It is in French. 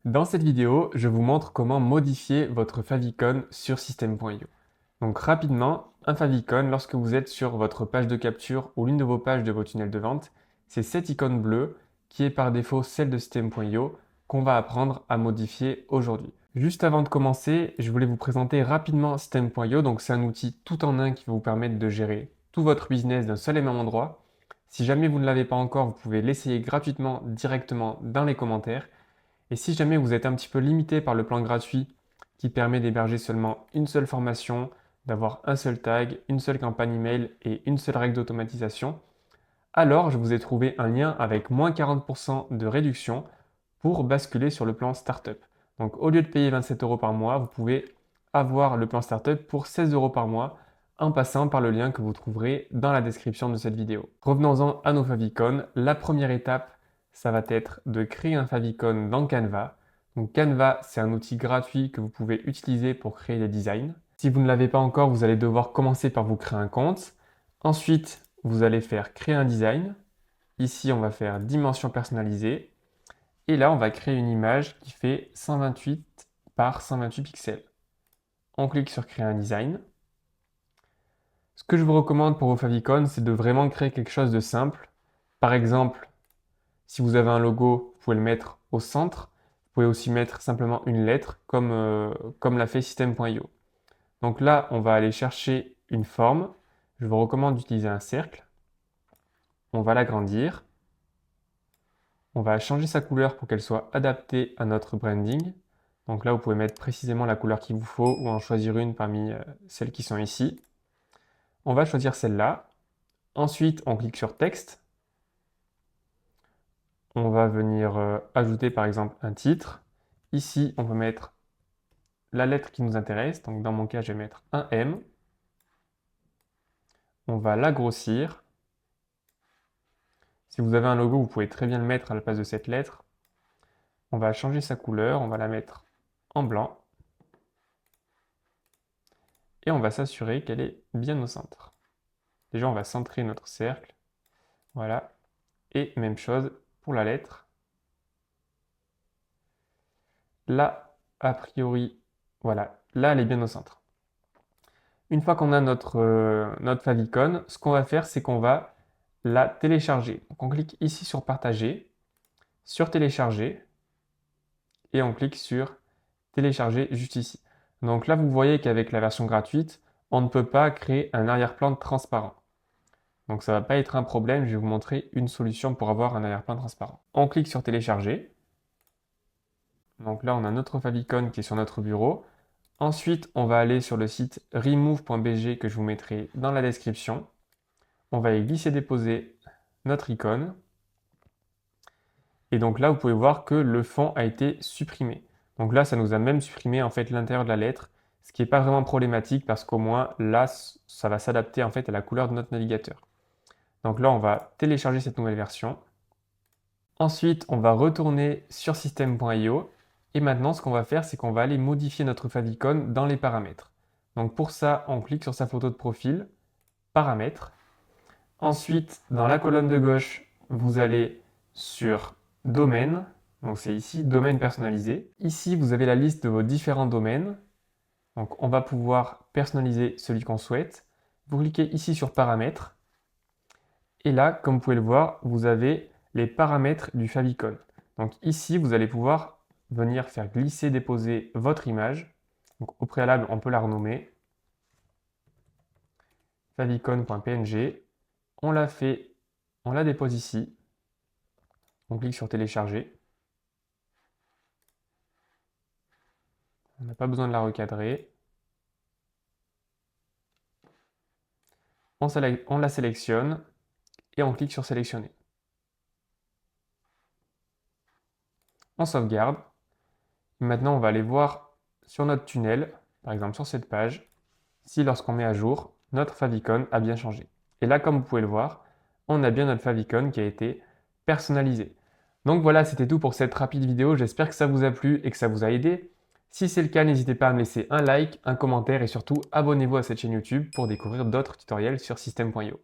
Dans cette vidéo, je vous montre comment modifier votre favicon sur System.io. Donc rapidement, un favicon, lorsque vous êtes sur votre page de capture ou l'une de vos pages de vos tunnels de vente, c'est cette icône bleue qui est par défaut celle de System.io qu'on va apprendre à modifier aujourd'hui. Juste avant de commencer, je voulais vous présenter rapidement System.io. Donc c'est un outil tout en un qui va vous permettre de gérer tout votre business d'un seul et même endroit. Si jamais vous ne l'avez pas encore, vous pouvez l'essayer gratuitement directement dans les commentaires. Et si jamais vous êtes un petit peu limité par le plan gratuit qui permet d'héberger seulement une seule formation, d'avoir un seul tag, une seule campagne email et une seule règle d'automatisation, alors je vous ai trouvé un lien avec moins 40% de réduction pour basculer sur le plan startup. Donc au lieu de payer 27 euros par mois, vous pouvez avoir le plan startup pour 16 euros par mois en passant par le lien que vous trouverez dans la description de cette vidéo. Revenons-en à nos favicons. La première étape, ça va être de créer un favicon dans Canva. Donc Canva, c'est un outil gratuit que vous pouvez utiliser pour créer des designs. Si vous ne l'avez pas encore, vous allez devoir commencer par vous créer un compte. Ensuite, vous allez faire créer un design. Ici, on va faire dimension personnalisée. Et là, on va créer une image qui fait 128 par 128 pixels. On clique sur créer un design. Ce que je vous recommande pour vos favicons, c'est de vraiment créer quelque chose de simple. Par exemple, si vous avez un logo, vous pouvez le mettre au centre. Vous pouvez aussi mettre simplement une lettre comme l'a fait System.io. Donc là, on va aller chercher une forme. Je vous recommande d'utiliser un cercle. On va l'agrandir. On va changer sa couleur pour qu'elle soit adaptée à notre branding. Donc là, vous pouvez mettre précisément la couleur qu'il vous faut ou en choisir une parmi celles qui sont ici. On va choisir celle-là. Ensuite, on clique sur texte. On va venir ajouter par exemple un titre. Ici, on peut mettre la lettre qui nous intéresse. Donc dans mon cas, je vais mettre un M. On va l'agrossir. Si vous avez un logo, vous pouvez très bien le mettre à la place de cette lettre. On va changer sa couleur. On va la mettre en blanc. Et on va s'assurer qu'elle est bien au centre. Déjà, on va centrer notre cercle. Voilà. Et même chose pour la lettre. Là, a priori, voilà. Là, elle est bien au centre. Une fois qu'on a notre favicon, ce qu'on va faire, c'est qu'on va la télécharger. Donc on clique ici sur partager, sur télécharger, et on clique sur télécharger juste ici. Donc là, vous voyez qu'avec la version gratuite, on ne peut pas créer un arrière-plan transparent. Donc ça ne va pas être un problème, je vais vous montrer une solution pour avoir un arrière-plan transparent. On clique sur télécharger. Donc là, on a notre favicon qui est sur notre bureau. Ensuite, on va aller sur le site remove.bg que je vous mettrai dans la description. On va y glisser-déposer notre icône. Et donc là, vous pouvez voir que le fond a été supprimé. Donc là, ça nous a même supprimé en fait l'intérieur de la lettre, ce qui n'est pas vraiment problématique parce qu'au moins là, ça va s'adapter en fait à la couleur de notre navigateur. Donc là, on va télécharger cette nouvelle version. Ensuite, on va retourner sur System.io. Et maintenant, ce qu'on va faire, c'est qu'on va aller modifier notre favicon dans les paramètres. Donc pour ça, on clique sur sa photo de profil, paramètres. Ensuite, dans la colonne de gauche, vous allez sur domaine. Donc c'est ici, domaine personnalisé. Ici, vous avez la liste de vos différents domaines. Donc on va pouvoir personnaliser celui qu'on souhaite. Vous cliquez ici sur paramètres. Et là, comme vous pouvez le voir, vous avez les paramètres du favicon. Donc ici, vous allez pouvoir venir faire glisser, déposer votre image. Donc au préalable, on peut la renommer favicon.png. On la fait, on la dépose ici. On clique sur télécharger. On n'a pas besoin de la recadrer. On la sélectionne et on clique sur sélectionner. On sauvegarde. Maintenant, on va aller voir sur notre tunnel, par exemple sur cette page, si lorsqu'on met à jour, notre favicon a bien changé. Et là, comme vous pouvez le voir, on a bien notre favicon qui a été personnalisé. Donc voilà, c'était tout pour cette rapide vidéo. J'espère que ça vous a plu et que ça vous a aidé. Si c'est le cas, n'hésitez pas à me laisser un like, un commentaire et surtout abonnez-vous à cette chaîne YouTube pour découvrir d'autres tutoriels sur System.io.